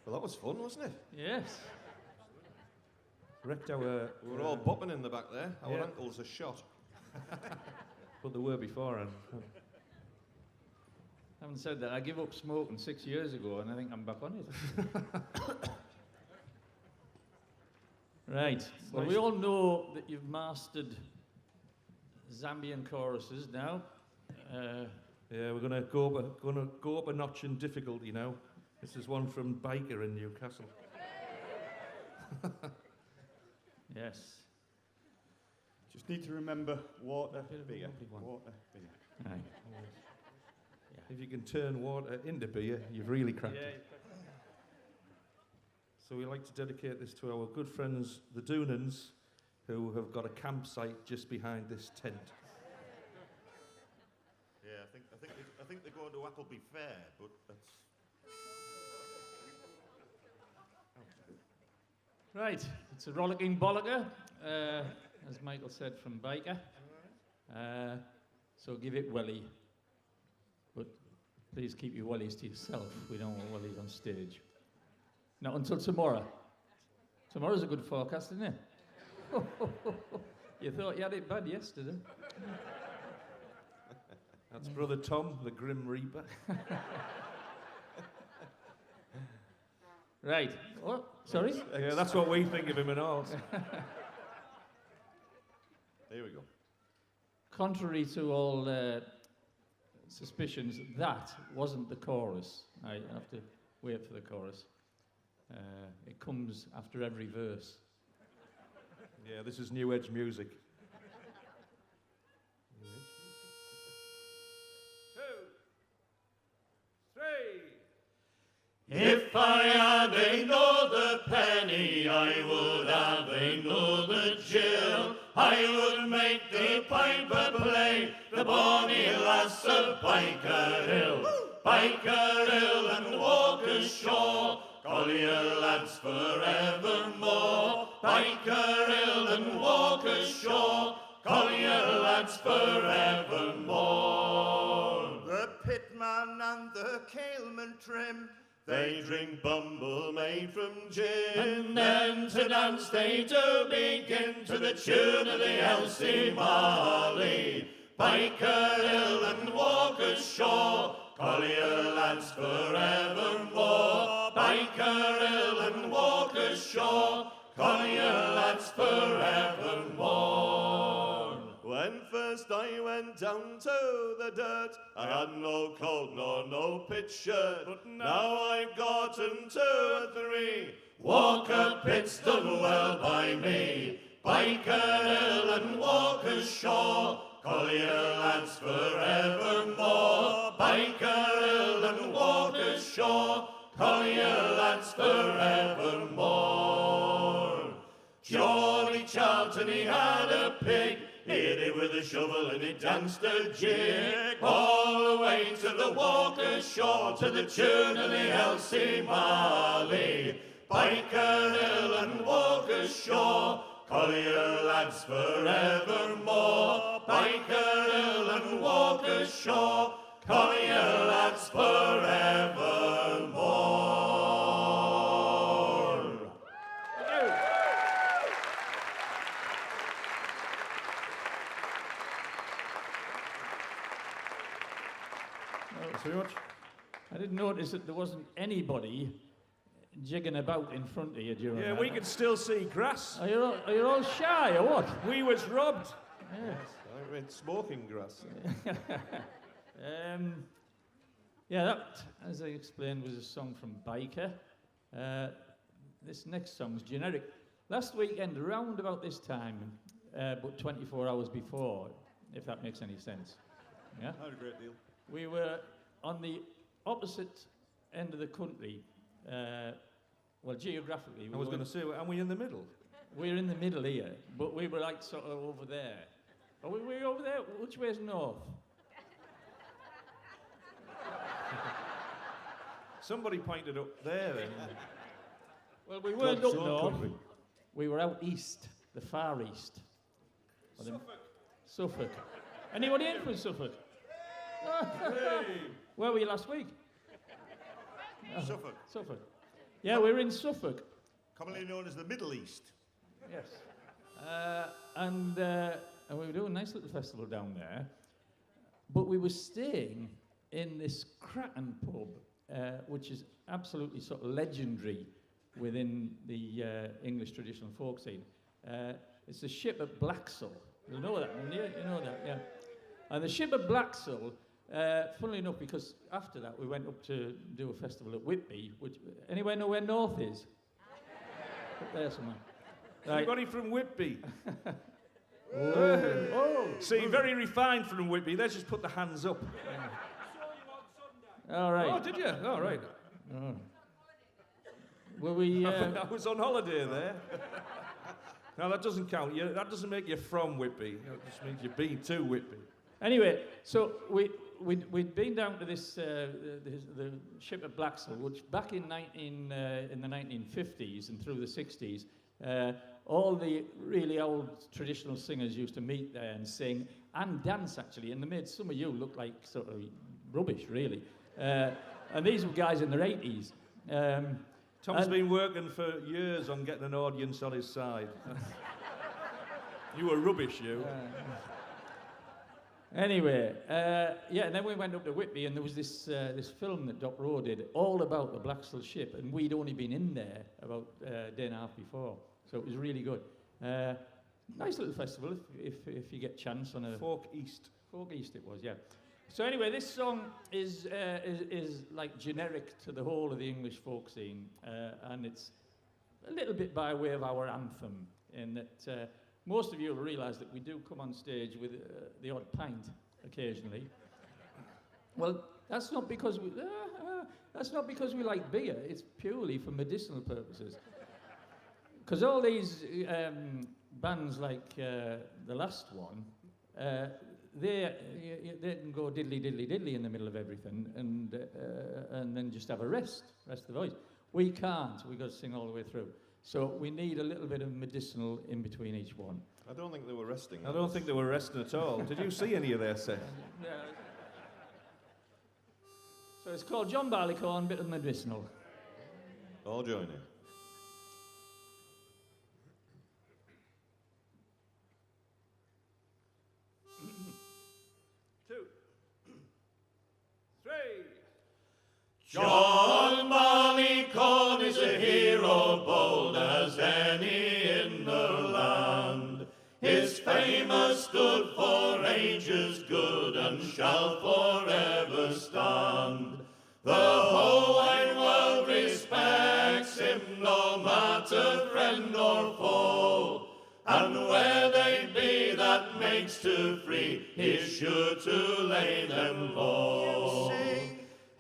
Well, that was fun, wasn't it? Yes. Wrecked our... We were all bopping in the back there. Our Yeah. ankles are shot. But they were beforehand. Having said that, I gave up smoking 6 years ago, and I think I'm back on it. Right. Well, nice. we all know that you've mastered Zambian choruses now. Yeah, we're gonna go up a notch in difficulty now. This is one from Biker in Newcastle. Yes. Just need to remember water, beer. One. Water, beer. Right. If you can turn water into beer, you've really cracked it. So we like to dedicate this to our good friends, the Doonans, who have got a campsite just behind this tent. Yeah, I think they're going to Appleby Fair, but that's... Right. It's a rollicking bollocker, as Michael said, from Biker. So give it welly. But please keep your wellies to yourself. We don't want wellies on stage. Not until tomorrow. Tomorrow's a good forecast, isn't it? You thought you had it bad yesterday. That's Brother Tom, the Grim Reaper. Right. What? Sorry? Yeah, that's what we think of him and all. Here we go. Contrary to all suspicions, that wasn't the chorus. I have to wait for the chorus. It comes after every verse. Yeah, this is New Age music. If I had another penny, I would have another jill. I would make the piper play the bonny lass of Biker Hill. Biker Hill and Walker's Shore, Collier lads forevermore. Biker Hill and Walker's Shore, Collier lads forevermore. The pitman and the kailman trim, They drink bumble made from gin, and then to dance they do begin to the tune of the Elsie Marley. Biker Hill and Walker's Shore, Collier lads forevermore. Biker Hill and Walker's Shore, Collier lads forevermore. When first I went down to the dirt, I had no coat nor no pitch shirt, but now I've gotten 2 or 3. Walker Pitt's done well by me. Biker Hill and Walker's Shore, Collier lads forevermore. Biker Hill and Walker's Shore, Collier lads forevermore. Geordie Charlton, he had a pig, he hit it with a shovel and he danced a jig. All the way to the Walker's Shore, to the tune of the Elsie Marley. Biker Hill and Walker's Shore, Collier lads forevermore. Biker Hill and Walker's Shore, Collier lads forevermore. Thanks very much. I didn't notice that there wasn't anybody jigging about in front of you during Yeah, that. we can still see grass. Are you all shy or what? We was robbed. Yes. I mean, smoking grass. Yeah, that, as I explained, was a song from Biker. This next song's generic. Last weekend, around about this time, but 24 hours before, if that makes any sense. Yeah? Not a great deal. We were on the opposite end of the country. Well, geographically, I was going to say, are we in the middle? we're in the middle here, but we were like sort of over there. Are we over there? Which way's north? Somebody pointed up there. And Well, we weren't up so north. country. We were out east, the far east. Suffolk. Anybody in from Suffolk? Hey. Where were you last week? Suffolk. Suffolk. Yeah, we're in Suffolk. Commonly known as the Middle East. Yes. And we were doing a nice little festival down there. But we were staying in this Cratton pub, which is absolutely sort of legendary within the English traditional folk scene. It's the Ship at Blacksall. You know that, you know that, yeah. And the Ship at Blacksall, funnily enough, because after that we went up to do a festival at Whitby, which, anywhere know where North is? Up there somewhere. Right. Anybody from Whitby? Oh. See, very refined from Whitby. Let's just put the hands up. All right. Oh, did you? Oh, right. Oh. Well, we... I was on holiday there. No, that doesn't count. That doesn't make you from Whitby. That just means you've been to Whitby. Anyway, so we'd been down to this the Ship at Blacksall, which back in the 1950s and through the 60s, all the really old traditional singers used to meet there and sing and dance, actually, and they made some of you look like sort of rubbish, really. And these were guys in their 80s. Tom's been working for years on getting an audience on his side. You were rubbish, you. Anyway, yeah, and then we went up to Whitby, and there was this film that Doc Rowe did, all about the Blacksall ship, and we'd only been in there about a day and a half before, so it was really good. Nice little festival, if you get a chance on a... Folk East. Folk East it was, yeah. So anyway, this song is like generic to the whole of the English folk scene, and it's a little bit by way of our anthem, in that most of you will realise that we do come on stage with the odd pint occasionally. Well, that's not because we like beer. It's purely for medicinal purposes. Because all these bands like the last one. They can go diddly diddly diddly in the middle of everything and then just have a rest the voice. We can't. We've got to sing all the way through. So we need a little bit of medicinal in between each one. I don't think they were resting. I don't think they were resting at all. Did you see any of their set? Yeah. So it's called John Barleycorn, bit of medicinal. All joining. John Barleycorn is a hero bold as any in the land. His fame has stood for ages good and shall forever stand. The whole wide world respects him, no matter friend or foe. And where they be that makes to free, he's sure to lay them low.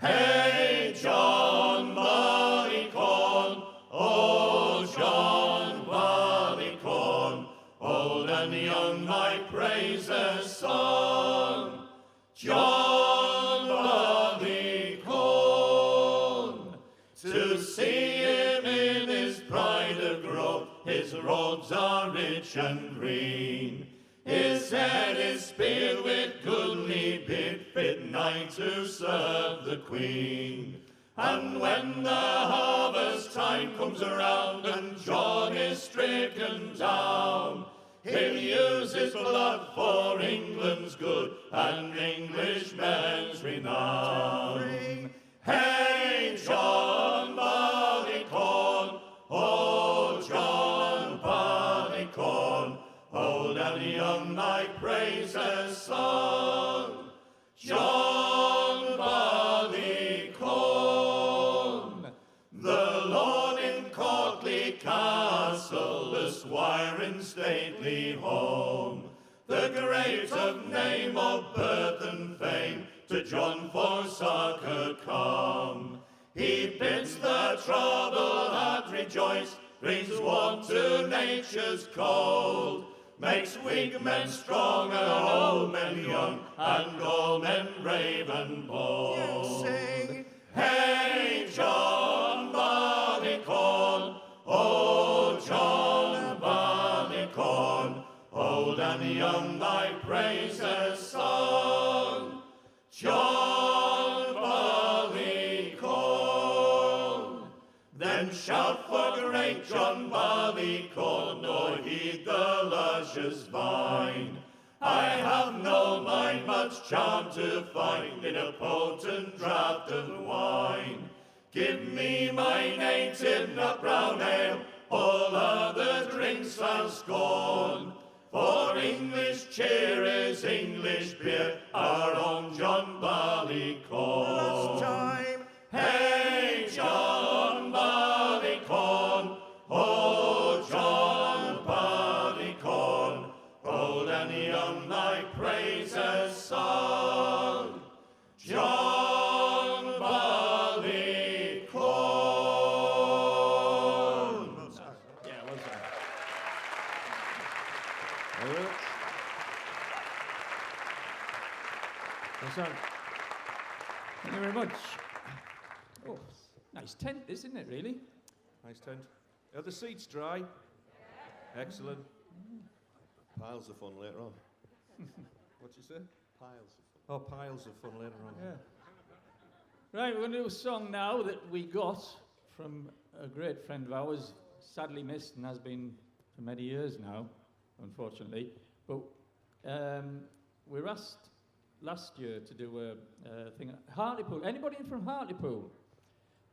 Hey, John Barleycorn, oh, John Barleycorn, old and young my praises song. John Barleycorn, to see him in his pride of growth, his robes are rich and green. His head is speared with goodly beard, fit nigh to serve the Queen. And when the harvest time comes around and John is stricken down, he'll use his blood for England's good and Englishmen renown. Hey, John Barleycorn, oh, John Barleycorn, old and young thy praises sung. John Barleycorn, the lord in courtly castle, the squire in stately home, the great of name, of birth and fame, to John for succour come. He bids the troubled heart rejoice, brings warmth to nature's cold, makes weak men strong and old men young, and all men brave and bold. Hey, John Barleycorn, oh, John Barleycorn, old and young thy praises sung. John Barleycorn. Then and shout for great John Barleycorn, nor heed the luscious vine. I have no mind much charm to find in a potent draught of wine. Give me my native nut brown ale, all other drinks I'll scorn. For English cheer is English beer, our own John Barleycorn. Last time. Hey, John Barleycorn, oh, John Barleycorn, old and young thy praises sung. John Barleycorn. Yeah, well done. Very much. What's that? Thank you very much. Oh, nice tent, isn't it, really? Nice tent. Are the seats dry? Excellent. Piles of fun later on. What'd you say? Piles of fun. Oh, piles of fun later on. Yeah. Right, we're going to do a song now that we got from a great friend of ours, sadly missed and has been for many years now, unfortunately. But we were asked last year to do a thing at Hartlepool. Anybody from Hartlepool?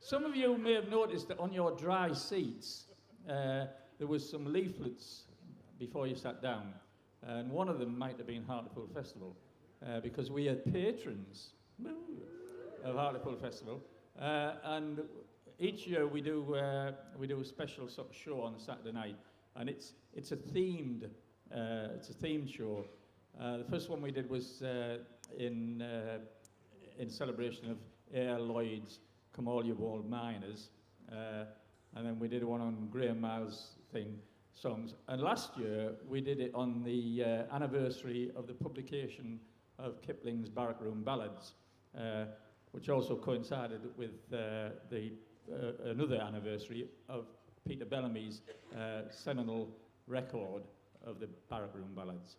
Some of you may have noticed that on your dry seats there was some leaflets before you sat down, and one of them might have been Hartlepool Festival, because we are patrons of Hartlepool Festival, and each year we do a special sort of show on a Saturday night, and it's a themed show. The first one we did was in celebration of A.L. Lloyd's Come All You Bold Miners, and then we did one on Graham Miles' songs. And last year we did it on the anniversary of the publication of Kipling's Barrack Room Ballads, which also coincided with another anniversary of Peter Bellamy's seminal record of the Barrack Room Ballads.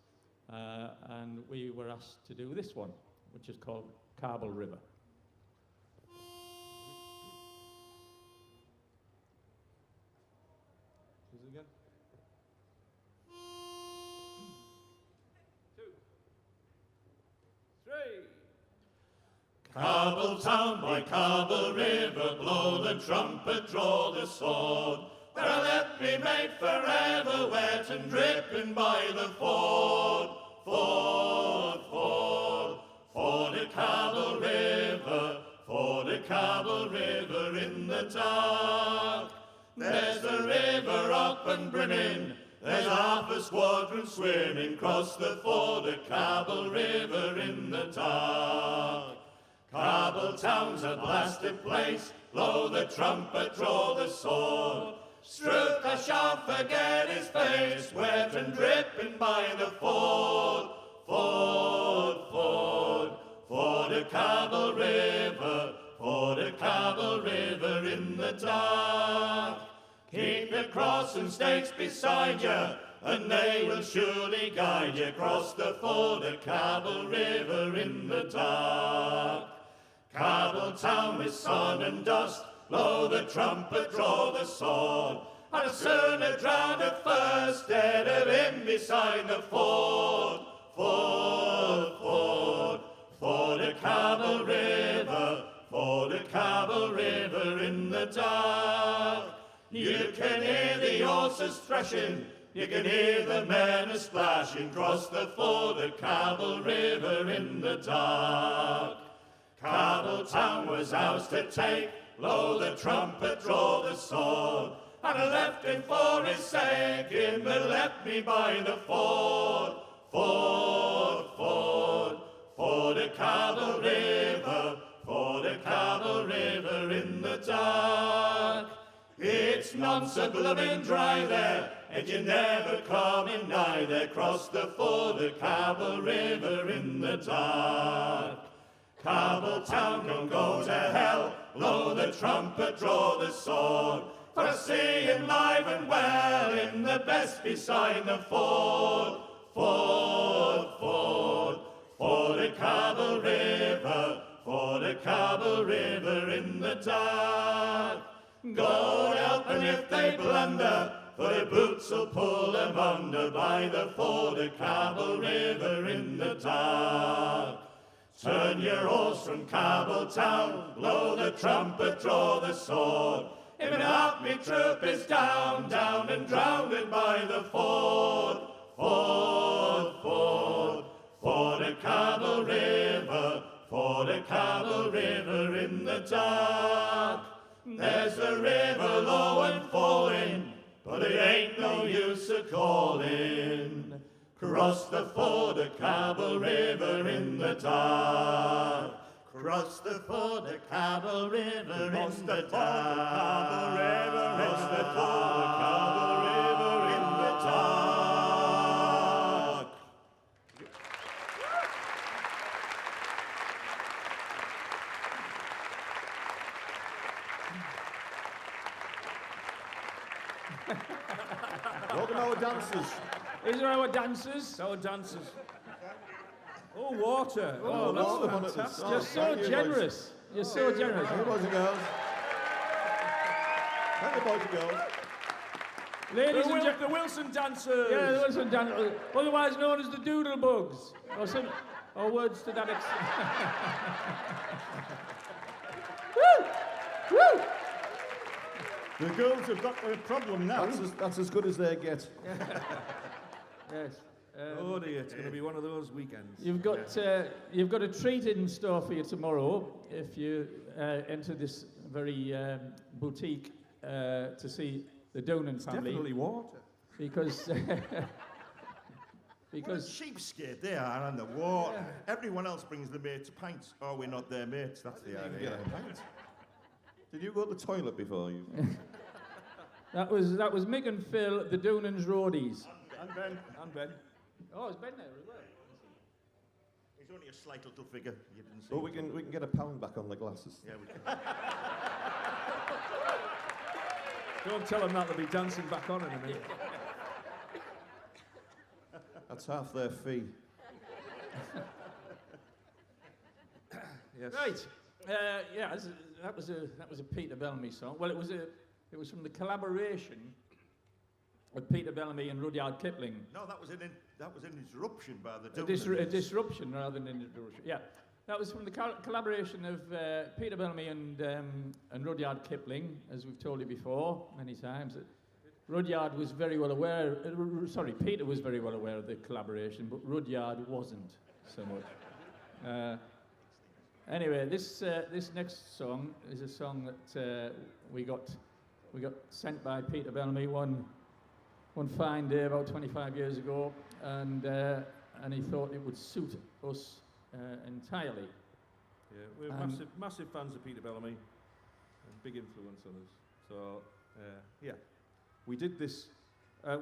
And we were asked to do this one, which is called Carbel River. Is it again? 2, 3. Carbel town by Carbel River, blow the trumpet, draw the sword. There I left me mate forever wet and dripping by the ford. Ford, ford, ford at Carbel River, ford at Carbel River in the dark. There's the river up and brimming, there's half a squadron swimming, cross the ford at Carbel River in the dark. Carbel town's a blasted place, blow the trumpet, draw the sword. Stroke, I shan't forget his face, wet and dripping by the ford. Ford, ford, ford at Carbel River, ford at Carbel River in the dark. Keep your cross and stakes beside you, and they will surely guide you across the ford at Carbel River in the dark. Carbel town with sun and dust, blow the trumpet, draw the sword. I'd sooner drown at first, dead of him beside the ford. Ford, ford, ford at Carbel River, ford at Carbel River in the dark. You can hear the horses threshing, you can hear the men a splashing, cross the ford at Carbel River in the dark. Carbel town was ours to take, blow the trumpet, draw the sword. And I left him for his sake, him that left me by the ford. Ford, ford, ford at Carbel River, ford at Carbel River in the dark. It's none so blooming dry there, and you never coming nigh there, cross the ford at Carbel River in the dark. Carbel town don't go to hell, blow the trumpet, draw the sword. For I see him live and well in the best beside the ford. Ford, ford, ford at Carbel River, ford at Carbel River in the dark. Go down under, for the boots will pull them under by the ford of Cabell River in the dark. Turn your horse from Cabell town, blow the trumpet, draw the sword. Him and half me troop is down, down and drowned by the ford. Ford, ford, ford of Cabell River, ford of Cabell River in the dark. There's the river low and falling, but it ain't no use of calling. Cross the ford of Cabell River in the dark. Cross the ford of Cabell River in the dark. Cross the ford of Cabell River in the dark. Welcome our dancers. These are our dancers. Our dancers. Oh, water. Oh, Oh, that's water, one of us. fantastic. Oh, You're so thank you, generous. You're so generous. Hey, boys and girls. Thank you, boys and girls. Ladies and gentlemen. The Wilson dancers. Yeah, the Wilson dancers, otherwise known as the Doodle Bugs, or words to that extent. Woo! Woo! The girls have got a problem now. That's as good as they get. Yes. Oh dear, it's going to be one of those weekends. You've got a treat in store for you tomorrow if you enter this very boutique to see the Doonan family. Definitely water. Because Because cheapskate they are on the water. Everyone else brings the mates pints. Oh, we're not their mates. That's the idea. Did you go to the toilet before you? that was Mick and Phil, the Doonan's roadies. And Ben. And Ben. Oh, it's Ben there as well. He's only a slight little figure. You didn't see. Well, him. we can get £1 back on the glasses. Yeah, we can. Don't tell them that, they'll be dancing back on in a minute. That's half their fee. Yes. Right. That was a Peter Bellamy song. Well, it was from the collaboration of Peter Bellamy and Rudyard Kipling. No, that was an interruption by the A Doonans. disruption rather than an interruption. Yeah, that was from the collaboration of Peter Bellamy and Rudyard Kipling, as we've told you before many times. Rudyard was very well aware. Peter was very well aware of the collaboration, but Rudyard wasn't so much. Anyway, this next song is a song that we got sent by Peter Bellamy one fine day about 25 years ago, and he thought it would suit us entirely. Yeah, we're massive fans of Peter Bellamy, and big influence on us. So, yeah, we did this.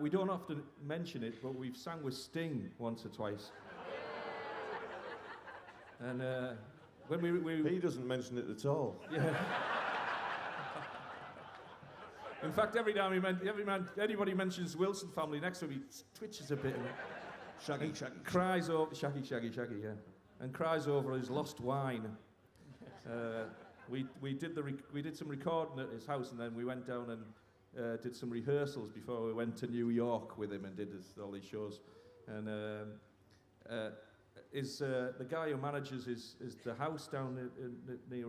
We don't often mention it, but we've sang with Sting once or twice. And when He doesn't mention it at all. yeah. In fact, every time anybody mentions Wilson family next to him, he twitches a bit and Shaggy. cries over Shaggy, yeah, and cries over his lost wine. We did some recording at his house, and then we went down and did some rehearsals before we went to New York with him and did all these shows. And the guy who manages the house down near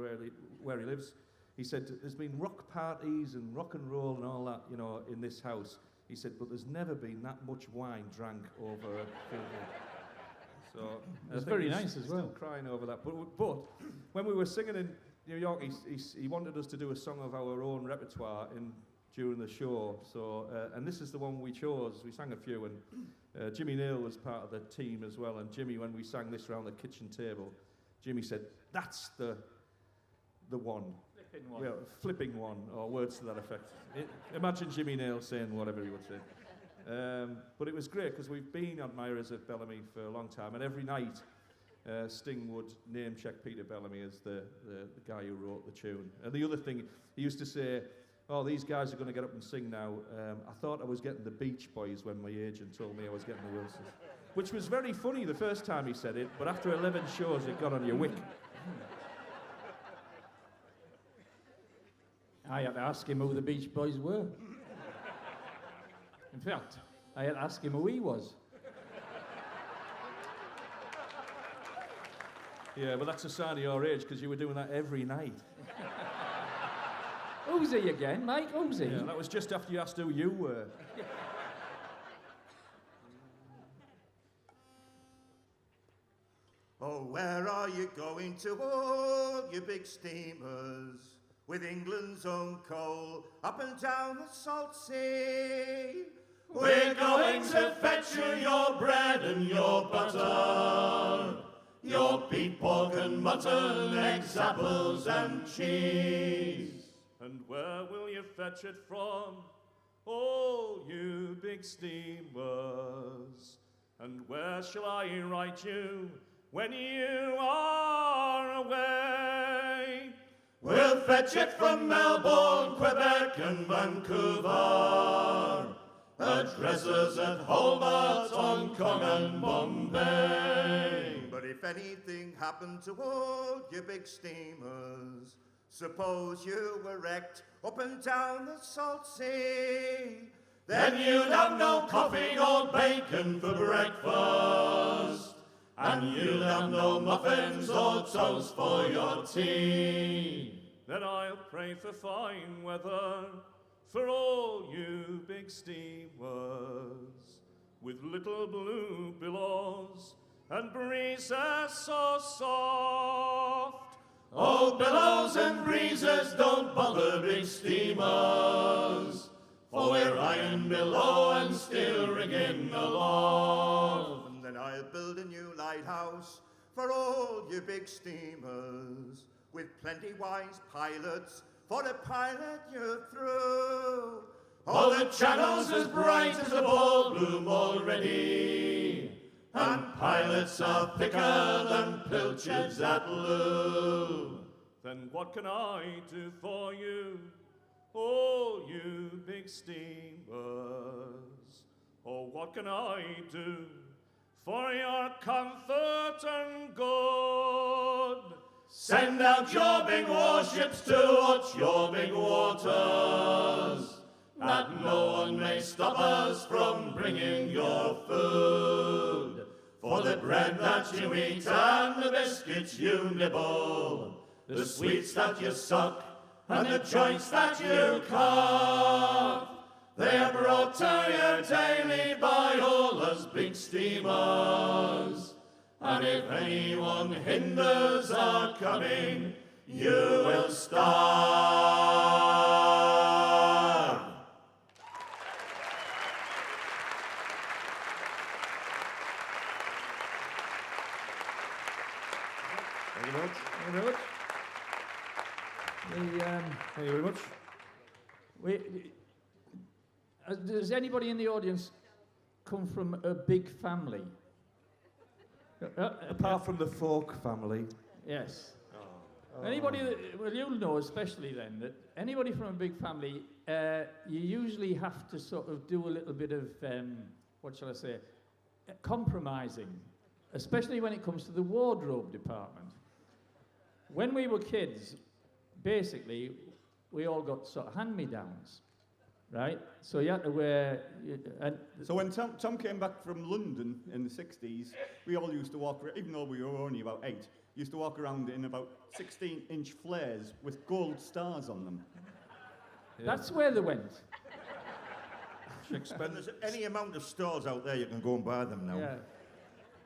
where he lives. He said, there's been rock parties and rock and roll and all that, in this house. He said, but there's never been that much wine drank over a field. So It's very nice as well. Still crying over that. But when we were singing in New York, he wanted us to do a song of our own repertoire during the show. So and this is the one we chose. We sang a few, and Jimmy Neal was part of the team as well. And Jimmy, when we sang this round the kitchen table, Jimmy said, "That's the one." Flipping one. Yeah, flipping one, or words to that effect. Imagine Jimmy Neal saying whatever he would say. But it was great because we've been admirers of Bellamy for a long time, and every night Sting would name check Peter Bellamy as the guy who wrote the tune. And the other thing, he used to say, "Oh, these guys are going to get up and sing now. I thought I was getting the Beach Boys when my agent told me I was getting the Wilsons." Which was very funny the first time he said it, but after 11 shows it got on your wick. I had to ask him who the Beach Boys were. In fact, I had to ask him who he was. Yeah, but that's a sign of your age because you were doing that every night. Who's he again, Mike? Who's he? Yeah, that was just after you asked who you were. Oh, where are you going to, all you big steamers? With England's own coal, up and down the salt sea. We're going to fetch you your bread and your butter, your beef, pork and mutton, eggs, apples and cheese. And where will you fetch it from, all you big steamers? And where shall I write you when you are away? We'll fetch it from Melbourne, Quebec and Vancouver, addresses at Hobart, Hong Kong and Bombay. But if anything happened to all your big steamers, suppose you were wrecked up and down the salt sea, Then you'd have no coffee or bacon for breakfast, and you'll have no muffins or toast for your tea. Then I'll pray for fine weather for all you big steamers, with little blue billows and breezes so soft. Oh, billows and breezes don't bother big steamers, for we're iron below and steel rigging aloft. and then I'll build a new lighthouse for all you big steamers, with plenty wise pilots for to pilot you through. Oh, the channel's as bright as a ball bloom already, and pilots are thicker than pilchards at loo. Then what can I do for you, all you big steamers? Or what can I do for your comfort and good? Send out your big warships to watch your big waters, that no one may stop us from bringing your food. For the bread that you eat and the biscuits you nibble, the sweets that you suck and the joints that you carve, they are brought to you daily by all us big steamers. And if anyone hinders our coming, you will starve. Thank you very much. Thank you very much. Thank you very much. Does anybody in the audience come from a big family? Apart from the Folk family. Yes. Anybody well, you'll know especially then that anybody from a big family, you usually have to sort of do a little bit of, what shall I say, compromising, especially when it comes to the wardrobe department. When we were kids, basically, we all got sort of hand-me-downs, right? So you had to wear... So when Tom came back from London in the 60s, we all used to walk, even though we were only about 8, used to walk around in about 16-inch flares with gold stars on them. Yeah. That's where they went. And there's any amount of stores out there, you can go and buy them now. Yeah.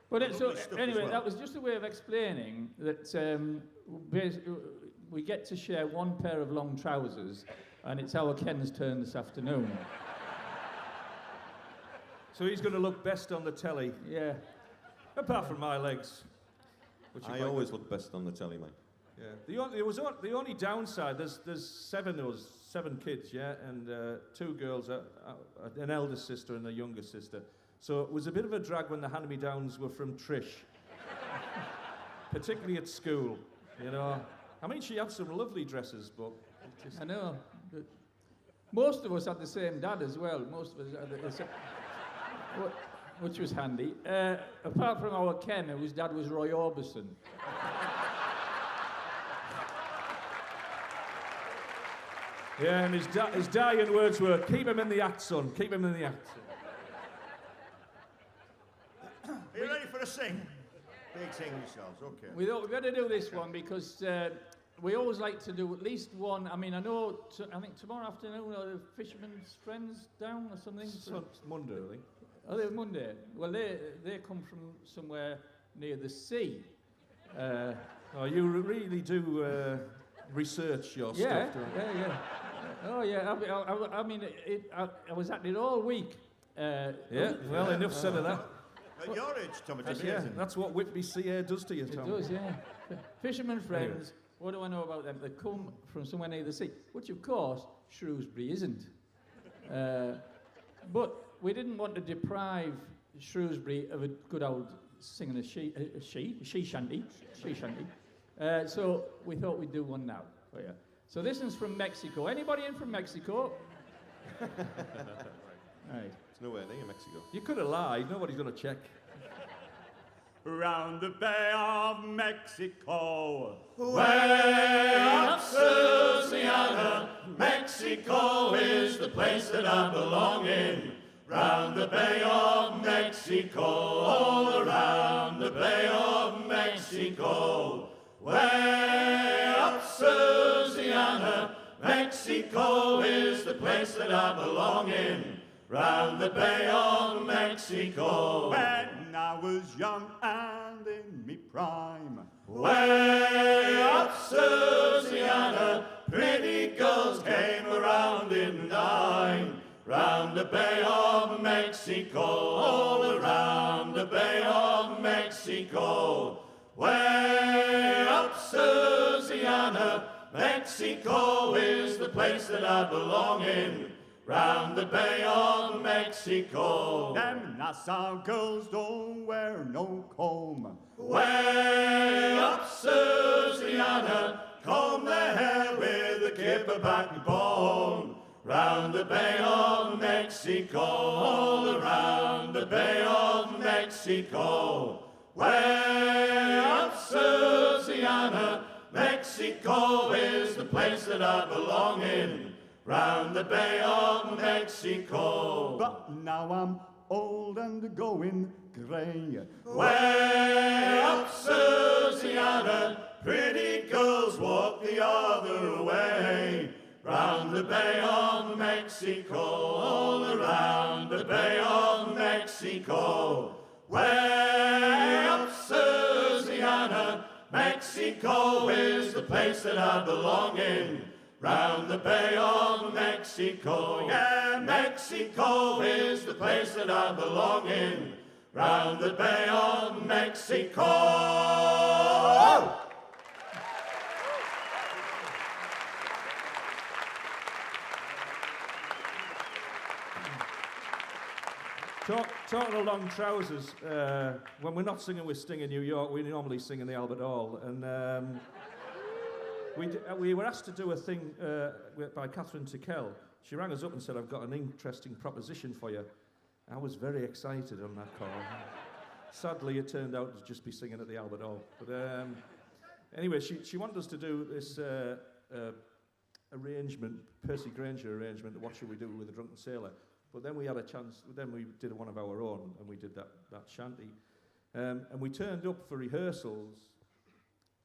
But so Lovely stuff as anyway, well. that was just a way of explaining that we get to share one pair of long trousers, and it's our Ken's turn this afternoon. So he's going to look best on the telly, Yeah. apart from my legs. Which you I might- always look best on the telly, mate. Yeah. The only downside, there's 7 of us, 7 kids, yeah, and 2 girls, an elder sister and a younger sister. So it was a bit of a drag when the hand-me-downs were from Trish, particularly at school, you know. I mean, she had some lovely dresses, but I know. But most of us had the same dad as well. Most of us had the same, which was handy. Apart from our Ken, whose dad was Roy Orbison. Yeah, and his dying words were, "Keep him in the act, son. Keep him in the act." Are you ready for a sing? Big sing yourselves, okay. We thought we better do this one because we always like to do at least one. I mean, I know, I think tomorrow afternoon are the Fisherman's Friends down or something? It's Monday, I think. Oh, they're Monday. Well, they come from somewhere near the sea. Oh, you really do research your Yeah, stuff, don't you? yeah. Oh, yeah. I mean, I was at it all week. Yeah, well, enough said of that. At your age, Tom, it's Yeah, amazing. that's what Whitby Sea Air does to you, Tom. It does, yeah. Fishermen friends, what do I know about them? They come from somewhere near the sea, which of course Shrewsbury isn't. But we didn't want to deprive Shrewsbury of a good old singing a she shanty. So we thought we'd do one now for you. So this one's from Mexico. Anybody in from Mexico? Right. It's nowhere near Mexico. You could have lied. Nobody's going to check. Round the Bay of Mexico. Way up Louisiana, Mexico is the place that I belong in. Round the Bay of Mexico, all around the Bay of Mexico. Way up Louisiana, Mexico is the place that I belong in. Round the Bay of Mexico. When I was young and in me prime. Way up Louisiana, pretty girls came around in line. Round the Bay of Mexico, all around the Bay of Mexico. Way up Louisiana, Mexico is the place that I belong in. Round the Bay of Mexico. Them Nassau girls don't wear no comb. Way up Louisiana, comb their hair with a kipper backbone. Round the Bay of Mexico, all around the Bay of Mexico. Way up Louisiana, Mexico is the place that I belong in. Round the Bay of Mexico. But now I'm old and going grey. Way up Louisiana, pretty girls walk the other way. Round the Bay of Mexico, all around the Bay of Mexico. Way up Louisiana, Mexico is the place that I belong in. Round the Bay of Mexico, yeah, Mexico is the place that I belong in. Round the Bay of Mexico. Talking of long trousers, when we're not singing with Sting in New York, we normally sing in the Albert Hall. And we were asked to do a thing by Catherine Tickell. She rang us up and said, "I've got an interesting proposition for you." I was very excited on that call. Sadly, it turned out to just be singing at the Albert Hall. But anyway, she wanted us to do this arrangement, Percy Granger arrangement, What Shall We Do with a Drunken Sailor? But then we had a chance, then we did one of our own, and we did that shanty. And we turned up for rehearsals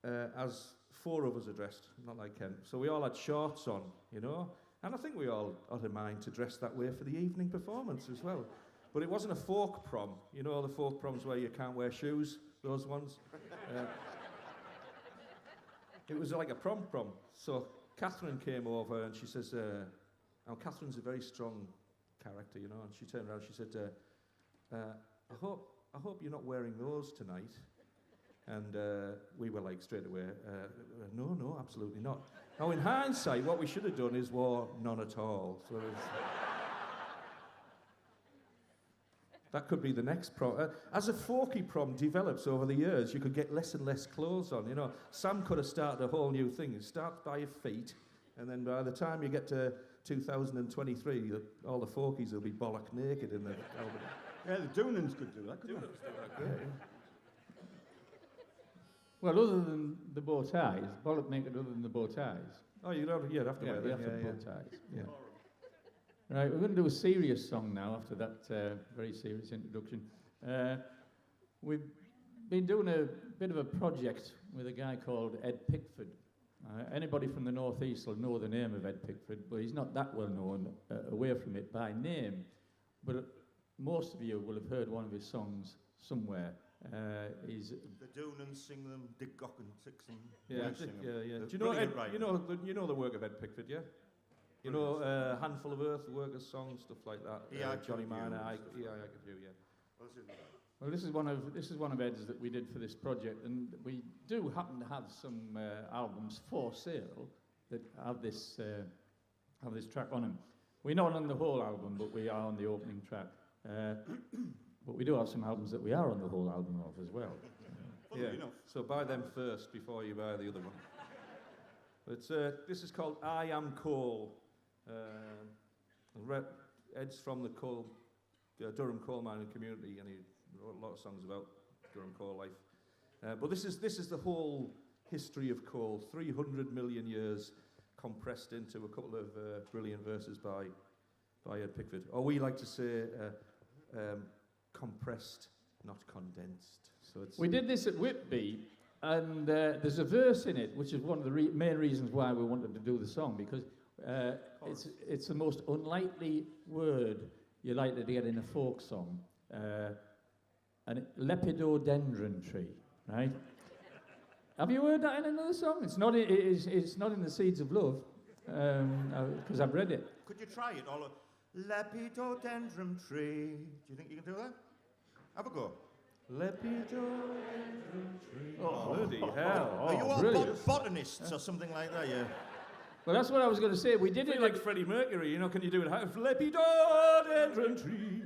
as 4 of us are dressed, not like Ken. So we all had shorts on, you know? And I think we all had in mind to dress that way for the evening performance as well. But it wasn't a folk prom. You know the folk proms where you can't wear shoes? Those ones? It was like a prom. So Catherine came over and she says, now Catherine's a very strong character, you know, and she turned around and she said, I hope you're not wearing those tonight. And we were like straight away, no, absolutely not. Now in hindsight, what we should have done is wore none at all. So that could be the next prom. As a folky prom develops over the years, you could get less and less clothes on. You know, Sam could have started a whole new thing. It starts by your feet, and then by the time you get to 2023, all the folkies will be bollock naked in the album. Yeah, the Doonans could do that, couldn't they? Yeah. Well, other than the bow ties, bollock naked other than the bow ties, Oh, you'd have to wear you them. have to Yeah, bow ties. yeah. Right, we're going to do a serious song now after that very serious introduction. We've been doing a bit of a project with a guy called Ed Pickford. Anybody from the northeast will know the name of Ed Pickford, but he's not that well known away from it by name. But most of you will have heard one of his songs somewhere. He's They do and sing them, Dick Gock and six them. Yeah. sing them. Do They're you know brilliant Ed, writing. you know the work of Ed Pickford, yeah? You know Handful of Earth, the Workers' Song, stuff like that. Yeah, Johnny I Miner, Could I You, Could You, yeah. Well, this is one of Ed's that we did for this project, and we do happen to have some albums for sale that have this track on them. We're not on the whole album, but we are on the opening track. But we do have some albums that we are on the whole album of as well. Funnily enough. So buy them first before you buy the other one. But this is called I Am Coal. Ed's from the Durham coal mining community, and he wrote a lot of songs about Durham coal life. But this is the whole history of coal, 300 million years compressed into a couple of brilliant verses by Ed Pickford. Or we like to say compressed, not condensed. So it's We did this at Whitby, and there's a verse in it, which is one of the main reasons why we wanted to do the song, because it's the most unlikely word you're likely to get in a folk song. Lepidodendron tree, right? Have you heard that in another song? It's not in the Seeds of Love, because I've read it. Could you try it? All Lepidodendron tree. Do you think you can do that? Have a go. Lepidodendron tree. Oh, bloody hell. Are you all brilliant. botanists or something like that? Yeah. Well, that's what I was going to say. We did I it feel like Freddie Mercury, can you do it? Lepidodendron tree.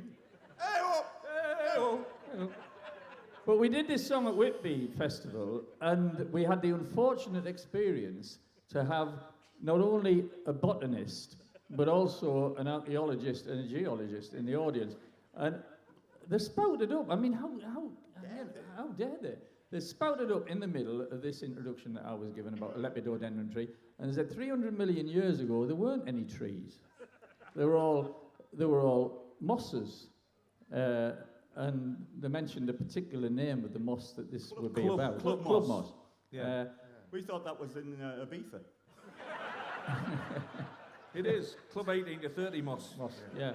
Hey-oh. But we did this song at Whitby Festival, and we had the unfortunate experience to have not only a botanist, but also an archaeologist and a geologist in the audience. And they spouted up. I mean, how dare they? They spouted up in the middle of this introduction that I was given about a lepidodendron tree, and they said 300 million years ago there weren't any trees. They were all mosses. And they mentioned a particular name of the moss that this would be about. Club moss. Yeah. We thought that was in Ibiza. It is. Club 18 to 30 moss. Yeah.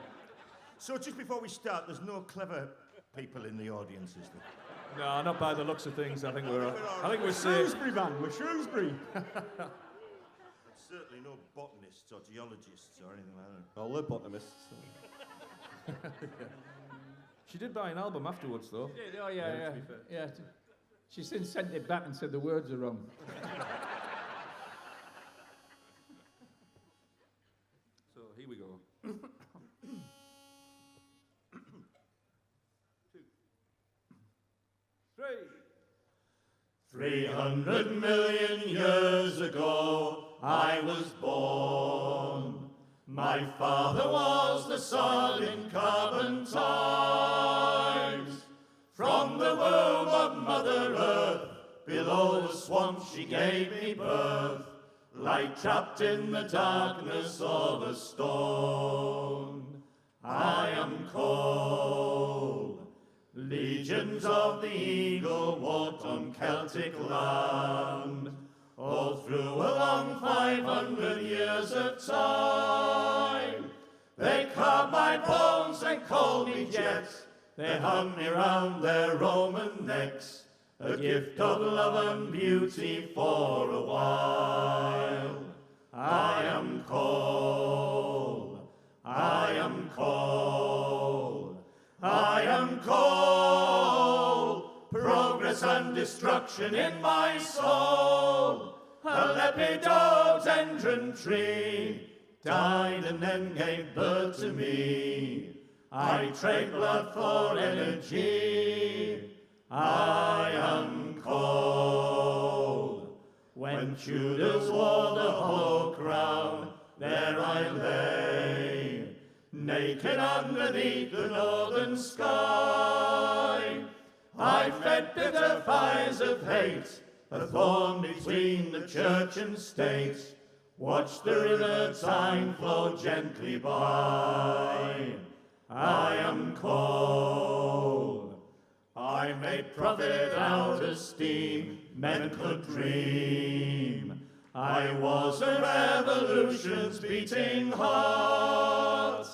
So just before we start, there's no clever people in the audience, is there? No, not by the looks of things. I think we're safe. Shrewsbury man, we're Shrewsbury. Certainly no botanists or geologists or anything like that. All the botanists. She did buy an album afterwards, though. Oh, yeah. To be fair. Yeah. She since sent it back and said the words are wrong. So here we go. 2, 3. 300 million years ago I was born. My father was the sun in carbon times. From the womb of Mother Earth, below the swamp she gave me birth, like trapped in the darkness of a stone. I am cold. Legions of the eagle walked on Celtic land, all through a long 500 years of time. They carved my bones and called me jet. They hung me round their Roman necks, a gift of love and beauty for a while. I am cold. I am cold. I am cold. Progress and destruction in my soul. A lepidodendron tree died and then gave birth to me. I trade blood for energy. I am cold. When Tudors wore the hollow crown, there I lay, naked underneath the northern sky. I fed bitter fires of hate, a thorn between the church and state. Watch the river Tyne flow gently by. I am coal. I made profit out of steam, men could dream. I was a revolution's beating heart.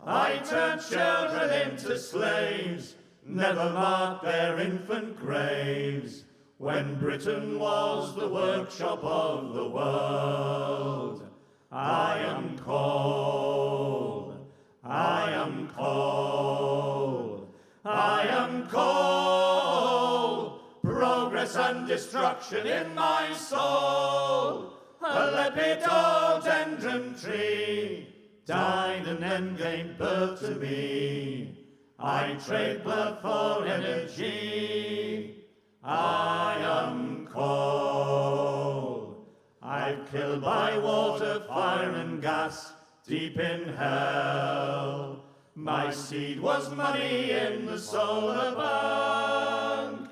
I turned children into slaves, never marked their infant graves. When Britain was the workshop of the world, I am coal, I am coal, I am coal. Progress and destruction in my soul. A lepidodendron tree died and then gave birth to me. I trade blood for energy. I am coal. I've killed by water, fire and gas, deep in hell. My seed was money in the solar bank.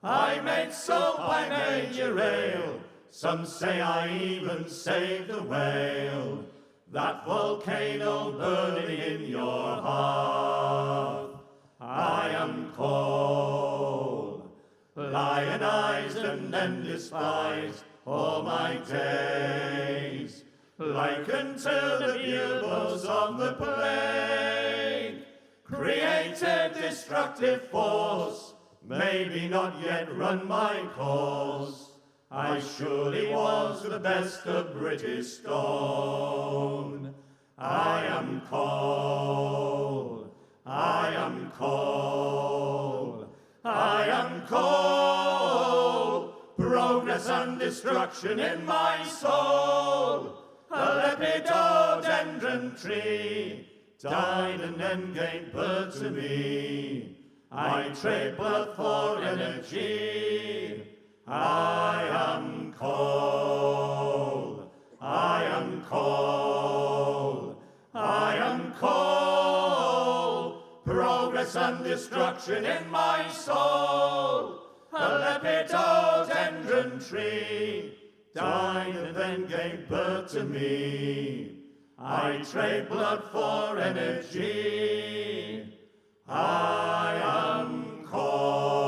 I made soap, I made your ale. Some say I even saved the whale. That volcano burning in your heart. I am coal. Lionized and then despised all my days, likened to the buboes of the plague, created destructive force, maybe not yet run my course. I surely was the best of British stone. I am coal, I am coal, I am coal. Progress and destruction in my soul. A lepidodendron tree died and then gave birth to me. I trade blood for energy. I am coal, I am coal, I am coal. Progress and destruction in my soul. A lepidodendron tree died and then gave birth to me. I trade blood for energy. I am coal.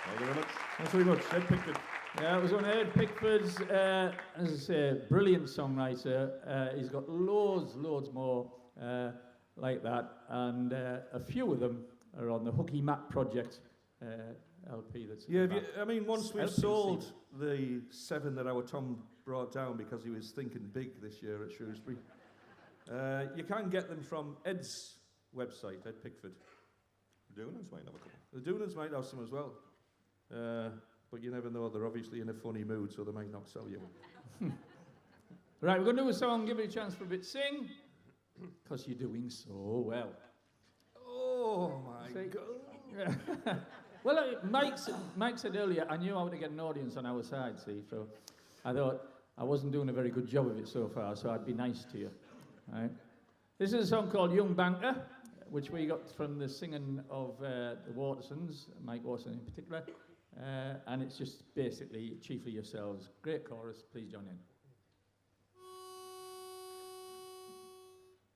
Thank you very much. Thanks very much, Ed Pickford. Yeah, it was on Ed Pickford's, as I say, brilliant songwriter. He's got loads more like that, and a few of them are on the Hooky Map Project LP. That's Yeah, I mean, once we've LP. sold the 7 that our Tom brought down because he was thinking big this year at Shrewsbury, you can get them from Ed's website, Ed Pickford. The Doonans might have a couple. The Doonans might have some as well. But you never know, they're obviously in a funny mood, so they might not sell you one. Right, we're going to do a song, give you a chance for a bit sing, because you're doing so well. Oh my See? God. Well, Mike said earlier, I knew how to get an audience on our side, see, so I thought I wasn't doing a very good job of it so far, so I'd be nice to you. Right? This is a song called Young Banker, which we got from the singing of the Watersons, Mike Waterson in particular, and it's just basically chiefly yourselves. Great chorus, please join in.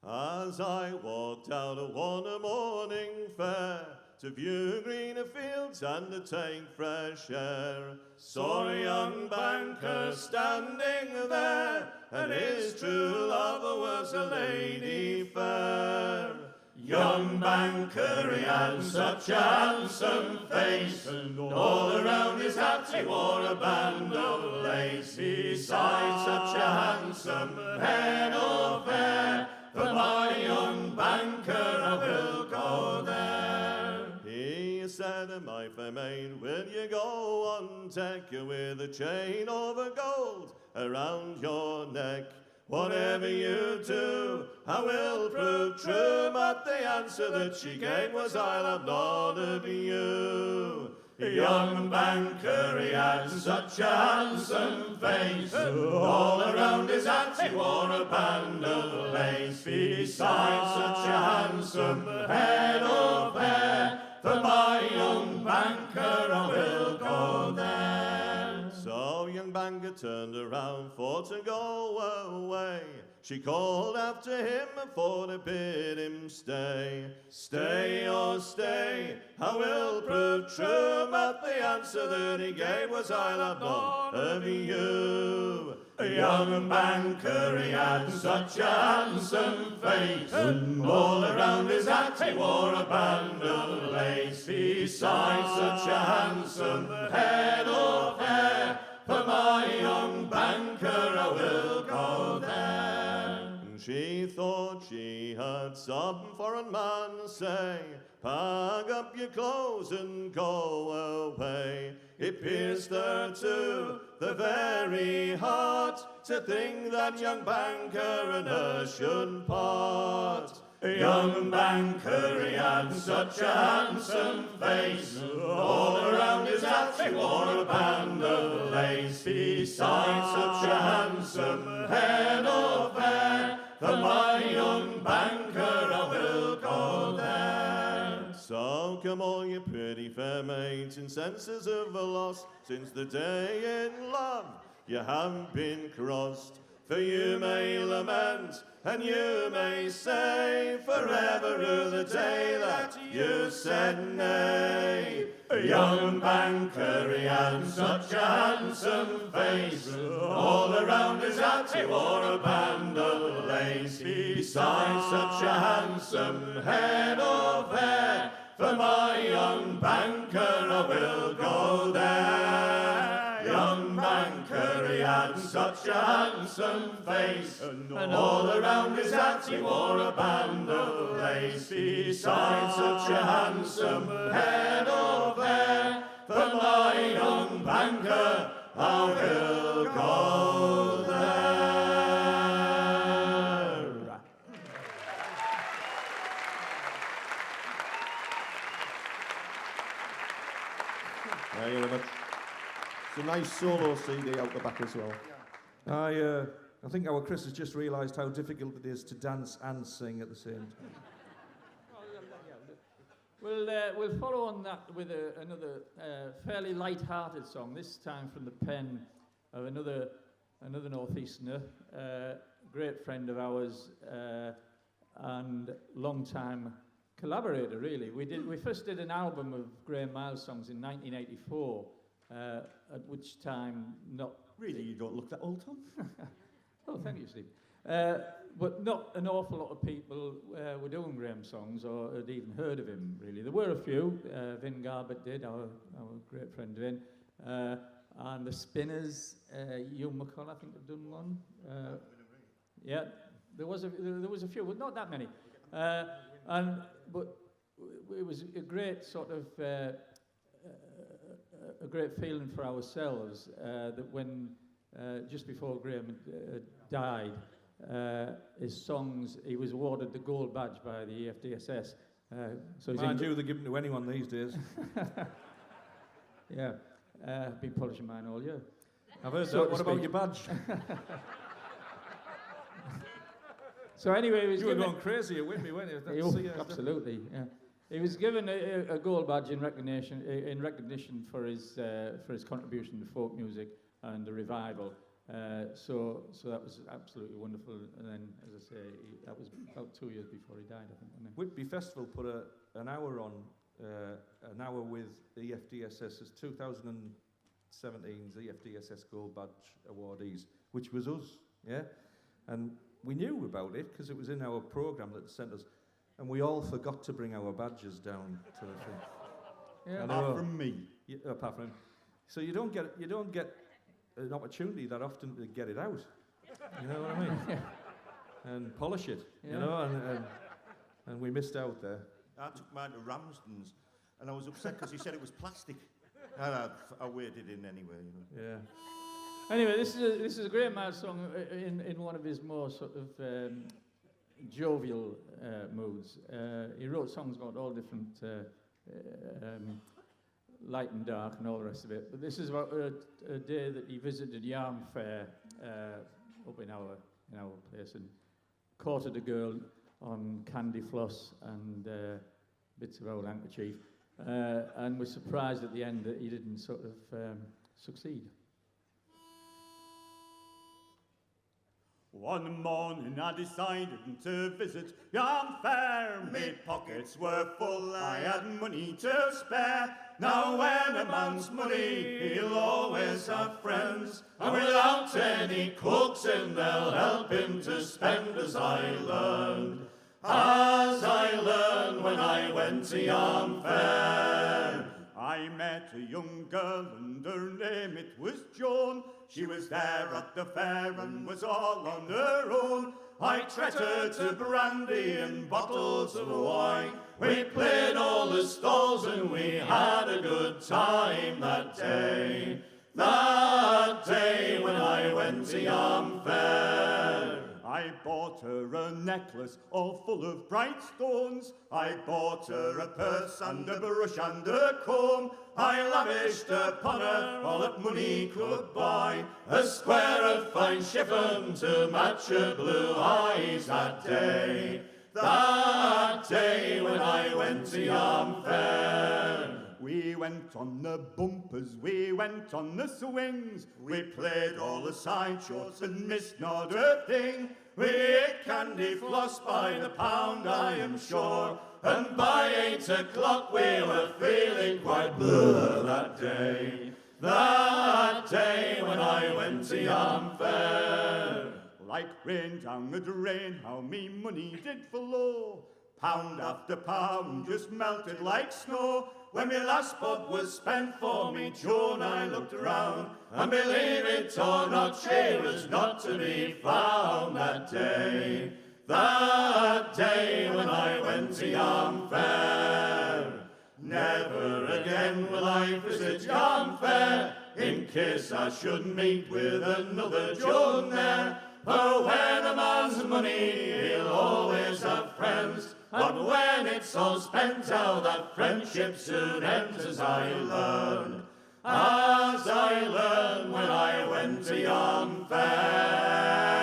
As I walked out of one morning fair to view greener fields and to take fresh air, saw a young banker standing there, and his true lover was a lady fair. Young banker, he had such a handsome face, and all around his hat he wore a band of lace. Besides such a handsome head of hair, for my young banker I will go there. He said, my fair maid, will you go on deck with a chain of gold around your neck? Whatever you do, I will prove true. But the answer that she gave was, I'll have none of you. A young banker, he had such a handsome face. All around his hat he wore a band of lace. Besides such a handsome head of hair, for my young banker I will go there. So young banker turned around for to go away. She called after him for to bid him stay. Stay, oh stay, I will prove true, but the answer that he gave was, I'll have none of you. A young banker, he had such a handsome face, and all around his hat he wore a band of lace. Besides such a handsome head of hair, for my young banker I will go there. She thought she heard some foreign man say, pack up your clothes and go away. It pierced her to the very heart to think that young banker and her should part. A young banker, he had such a handsome face, all around his hat he wore a band of lace. Besides such a handsome head of hair, for my young banker I will go there. So come all you pretty fair maids in senses of a loss, since the day in love you have been crossed. For you may lament and you may say, forever the day that you said nay. A young banker, he had such a handsome face, all around his hat he wore a band of lace. Besides such a handsome head of hair, for my young banker I will go there. Young banker, he had such a handsome face, and all around his hat he wore a band of lace. Besides such a handsome head of hair, for my young banker I will go there. Thank you very much. It's a nice solo CD out the back as well. I think our Chris has just realised how difficult it is to dance and sing at the same time. We'll follow on that with another fairly light-hearted song, this time from the pen of another northeasterner, great friend of ours and long-time collaborator, really. We first did an album of Graham Miles songs in 1984, at which time not... Really, you don't look that old, Tom? Oh, thank you, Steve. But not an awful lot of people were doing Graham songs or had even heard of him, really. There were a few. Vin Garbett did, our great friend Vin. And the Spinners, Hugh McCall, I think, have done one. Yeah, there was a few, but not that many. But it was a great sort of a great feeling for ourselves that when just before Graham died, his songs, he was awarded the gold badge by the EFDSS. So Mind you, they're given to anyone these days. Yeah, been polishing mine all year. I've heard So that. What about your badge? So anyway, he was You were given going crazy with me, weren't you? absolutely, yeah. He was given a gold badge in recognition for his contribution to folk music and the revival. So that was absolutely wonderful. And then, as I say, that was about 2 years before he died, I think, wasn't it? Whitby Festival put an hour on, an hour with the EFDSS's 2017's EFDSS Gold Badge awardees, which was us, yeah? And we knew about it because it was in our programme that sent us, and we all forgot to bring our badges down to the thing. Yeah. Apart from me. Yeah, apart from him. So you don't get an opportunity that often to get it out. You know what I mean? And polish it, Yeah. you know, and we missed out there. I took mine to Ramsden's, and I was upset because he said it was plastic. And I waded in anyway, you know. Yeah. Anyway, this is a great Miles song in one of his more sort of jovial moods. He wrote songs about all different light and dark and all the rest of it. But this is about a day that he visited Yarm Fair up in our place and courted a girl on candy floss and bits of old handkerchief, and was surprised at the end that he didn't sort of succeed. One morning I decided to visit Yarm Fair. My pockets were full, I had money to spare. Now when a man's money, he'll always have friends. And without any coaxing, they'll help him to spend, as I learned when I went to Yarm Fair. I met a young girl and her name it was Joan. She was there at the fair and was all on her own. I treated her to brandy and bottles of wine. We played all the stalls and we had a good time that day. That day when I went to Yarm Fair. I bought her a necklace all full of bright stones. I bought her a purse and a brush and a comb. I lavished upon her all that money could buy. A square of fine chiffon to match her blue eyes that day. That day when I went to Yarm Fair. We went on the bumpers, we went on the swings. We played all the sideshows and missed not a thing. We ate candy floss by the pound, I am sure. And by 8 o'clock we were feeling quite blue that day. That day when I went to Yarm Fair. Like rain down the drain, how me money did flow. Pound after pound just melted like snow. When my last bob was spent for me Joan, I looked around, and believe it or not, she was not to be found that day. That day when I went to Yarm Fair. Never again will I visit Yarm Fair, in case I should meet with another Joan there. For when a man's money, he'll always have friends. But when it's all spent, how that friendship soon ends, as I learned when I went to Yarm Fair.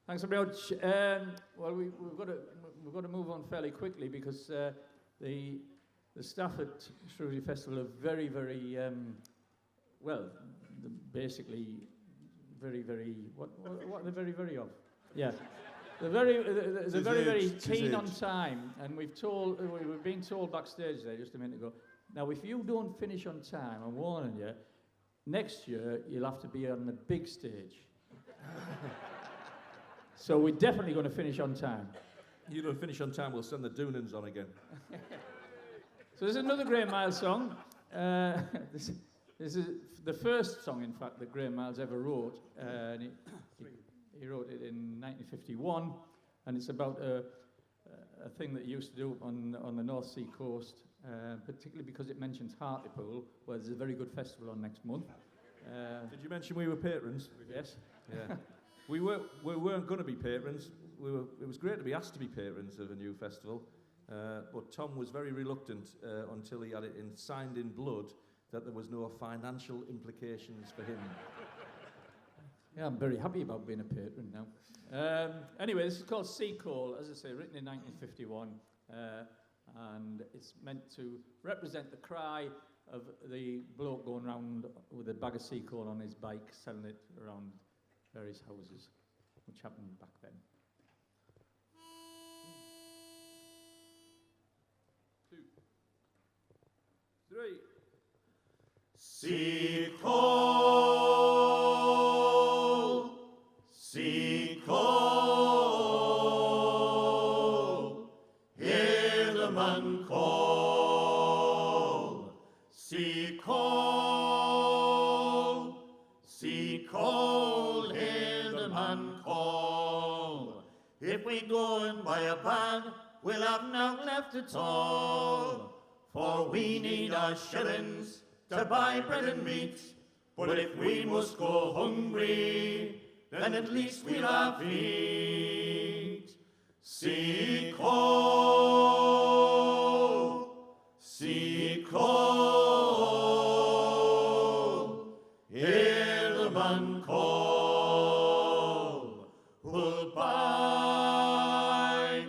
Thanks very much. Well, we've got to move on fairly quickly because the staff at Shrewsbury Festival are very, very basically very, very. What are they very, very of? Yeah, they're very keen on time, and we were being told backstage there just a minute ago. Now, if you don't finish on time, I'm warning you, next year you'll have to be on the big stage. So we're definitely going to finish on time. You don't finish on time, we'll send the Doonans on again. So there's another Graham Miles song. This is the first song, in fact, that Graham Miles ever wrote. And he wrote it in 1951, and it's about a thing that he used to do on the North Sea coast, particularly because it mentions Hartlepool, where there's a very good festival on next month. Did you mention we were patrons? Yes. Yeah. We weren't going to be patrons. It was great to be asked to be patrons of a new festival, but Tom was very reluctant until he had it signed in blood that there was no financial implications for him. Yeah, I'm very happy about being a patron now. Anyway, this is called Sea Call, as I say, written in 1951, and it's meant to represent the cry of the bloke going around with a bag of sea coal on his bike, selling it around various houses, which happened back then. 2, 3. Sea call, hear the man call. Sea call, hear the man call. If we go and buy a bag, we'll have none left at all. For we need our shillings to buy bread and meat. But if we must go hungry, then at least we'll have feet. Seek coal, hear the man call. Who'll buy,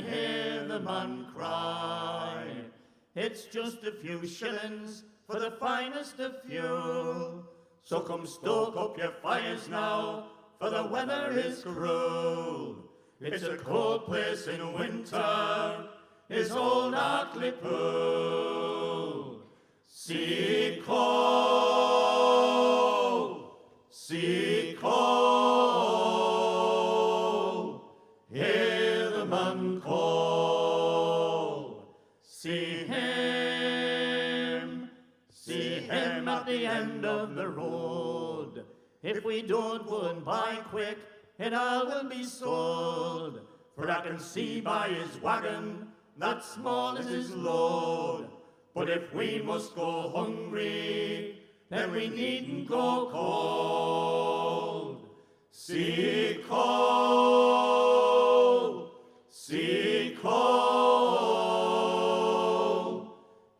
hear the man cry. It's just a few shillings for the finest of fuel. So come stoke up your fires now, for the weather is cruel. It's a cold place in winter, is old Hartlepool. Seek coal, hear the man call. See him at the end of the road. If we don't go and buy quick, it all will be sold. For I can see by his wagon that small is his load. But if we must go hungry, then we needn't go cold. Seek coal,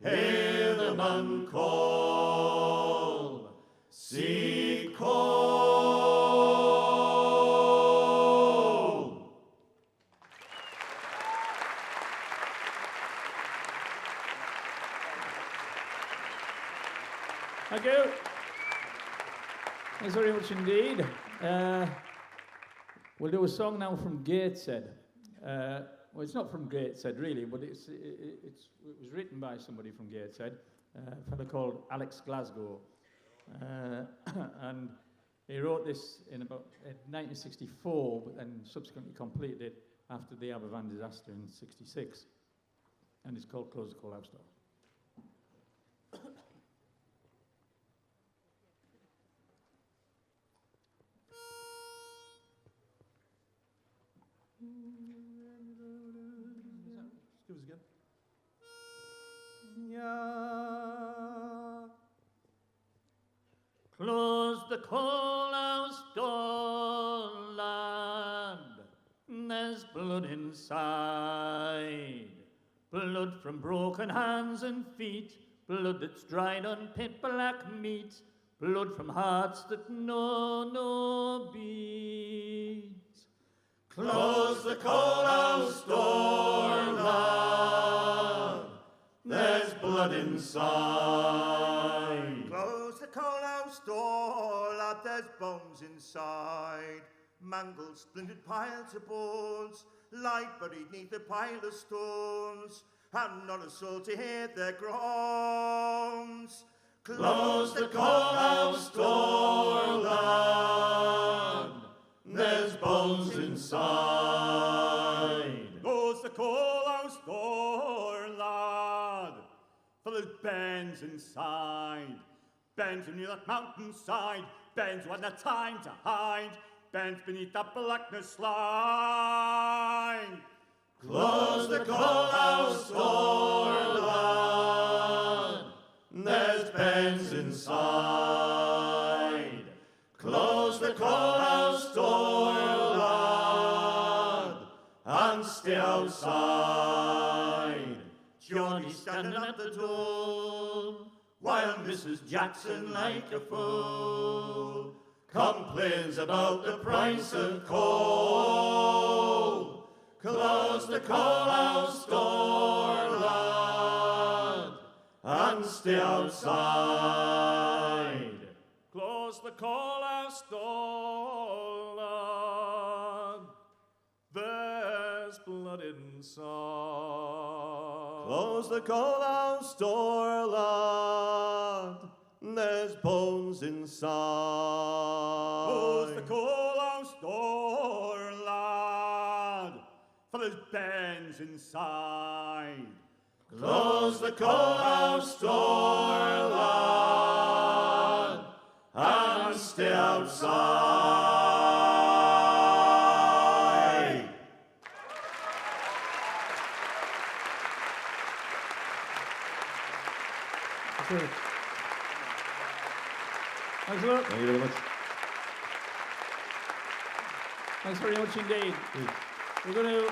hear the man call. Seek coal. Thank you. Thanks very much indeed. We'll do a song now from Gateshead. Well, it's not from Gateshead really, but it was written by somebody from Gateshead, a fellow called Alex Glasgow. And he wrote this in about 1964, but then subsequently completed it after the Aberfan disaster in '66. And it's called Close the Coalhouse Door. Give us again. Yeah. Close the coalhouse door, lad. There's blood inside. Blood from broken hands and feet. Blood that's dried on pit black meat. Blood from hearts that know no beat. Close the coalhouse door, lad. There's blood inside. Close the coalhouse door, lad, there's bones inside. Mangled, splintered piles of bones lie buried neath a pile of stones, and not a soul to hear their groans. Close the coalhouse door, lad. There's bones inside. Close the coalhouse door, lad, for there's bairns inside. Bairns who knew that mountainside, bairns who had no time to hide, bairns beneath that blackness line. Close the coalhouse door, lad. There's bairns inside. Close the coalhouse door, lad, and stay outside. Johnny's standing at the door, while Mrs. Jackson, like a fool, complains about the price of coal. Close the coalhouse door, lad, and stay outside. Close the coalhouse door, lad. There's blood inside. Close the coalhouse door, lad. There's bones inside. Close the coalhouse door, lad, for there's bairns inside. Close the coalhouse door, lad, and stay outside. Good. Thanks a lot. Thank you very much. Thanks very much indeed. We're going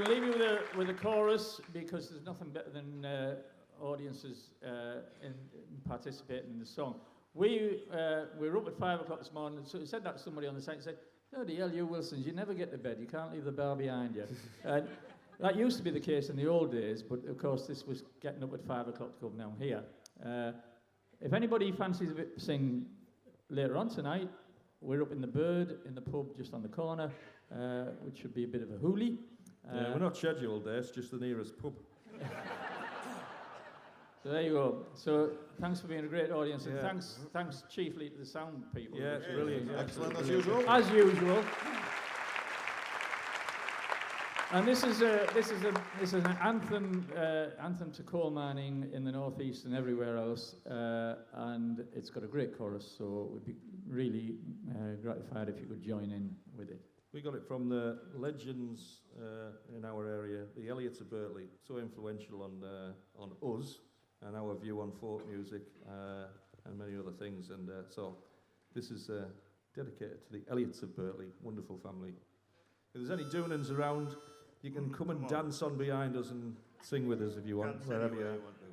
to leave you with a chorus because there's nothing better than audiences in participating in the song. We were up at 5 o'clock this morning, and so I said that to somebody on the site and said, "Bloody hell, you Wilsons, you never get to bed. You can't leave the bar behind you." And that used to be the case in the old days, but of course this was getting up at 5 o'clock to come down here. If anybody fancies a bit sing later on tonight, we're up in the Bird in the pub just on the corner, which should be a bit of a hoolie. We're not scheduled there, it's just the nearest pub. So there you go. So thanks for being a great audience, and Yeah. thanks chiefly to the sound people. Yeah, it's brilliant. Yeah. Excellent as usual. As usual. And this is an anthem to coal mining in the northeast and everywhere else, and it's got a great chorus. So we'd be really gratified if you could join in with it. We got it from the legends in our area, the Elliots of Berkeley, so influential on us and our view on folk music and many other things. And so this is dedicated to the Elliots of Berkeley, wonderful family. If there's any Doonans around, you can come and dance on behind us and sing with us if you want, Dance wherever anywhere you are. you want to.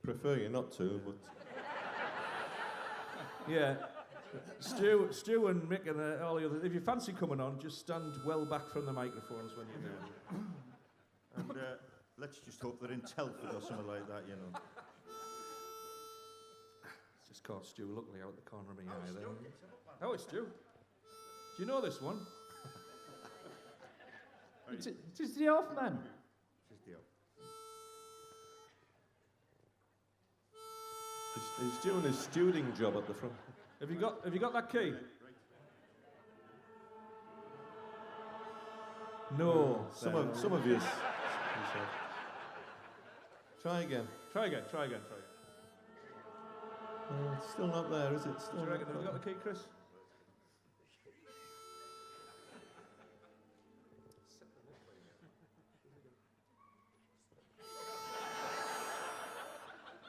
Prefer you not to, but Yeah. Stu and Mick and all the others, if you fancy coming on, just stand well back from the microphones when you do. And let's just hope they're in Telford or something like that, you know. It's just caught Stu looking out the corner of my eye there. Oh, it's Stu. Do you know this one? It's the off man. This is the he's doing his stewarding job at the front. Have you got that key? No. Some of you. Try again. Try again. It's still not there, is it? Do Still you not reckon? Have you there. got the key, Chris?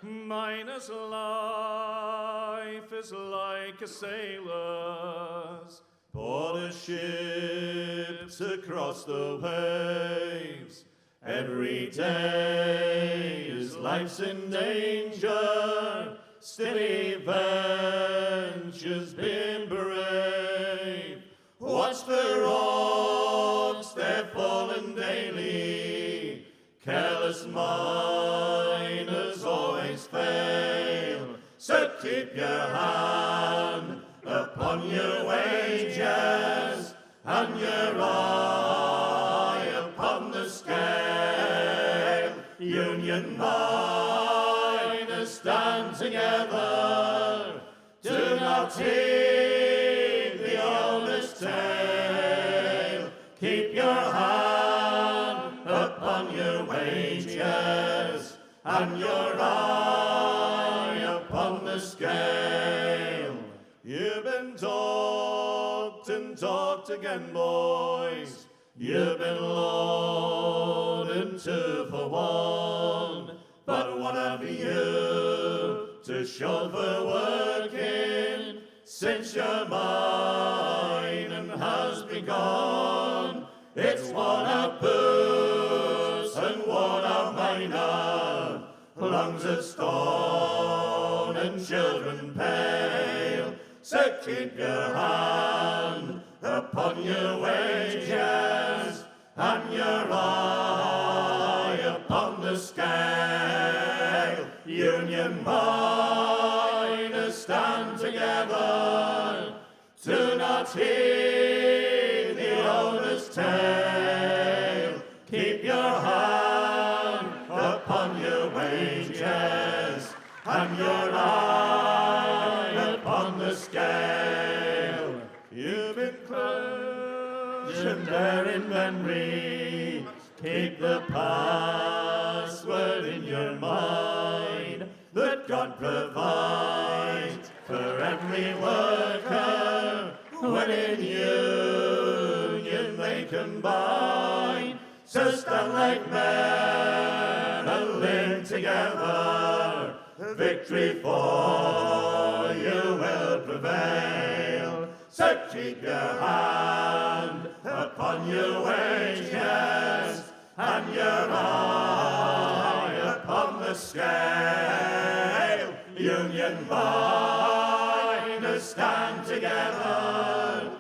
Miner's life is like a sailor's, Board ships across the waves. Every day his life's in danger, still he ventures being brave. Watch the rocks, they're falling daily. Careless miners always fail, so keep your hand upon your wages and your eye upon the scale. Union miners stand together, do not heed the owner's tale. Keep your hand upon your wages and your eye upon the scale. You've been talked and talked again, boys. You've been loaded 2 for 1. But what have you to show for working since your mining has begun? It's one of boots and one of miner, lungs of stone and children pale. So keep your hand upon your wages and your eye upon the scale. Union miners stand together, do not heed the owner's tale. Keep your hand upon your wages and your eye upon the scale. You've been close there in memory. Keep the password in your mind that God provides for every worker when in union they combine. So stand like men and link together. Victory for you will prevail. So keep your hand upon your wages and your eye upon the scale. Union miners stand together.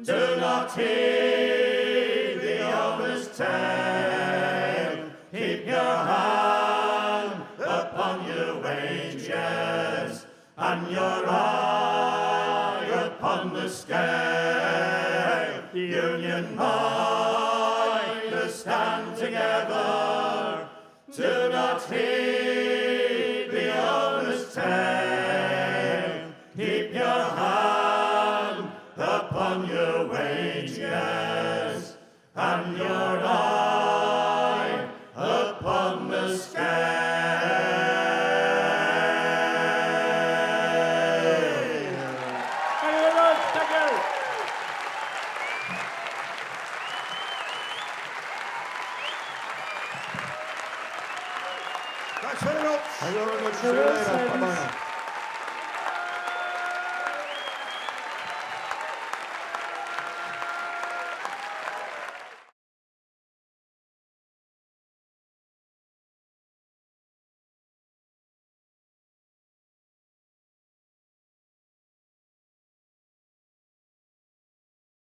Do not heed the owner's tale. Keep your hand upon your wages and your eye upon the scale. Union miners stand together. Do not heed the owner's tale. Keep your hand upon your wages and your eye upon the scale. Thank you very much. Thank you. Thanks very much. Thank you very much. See you later. Bye-bye now.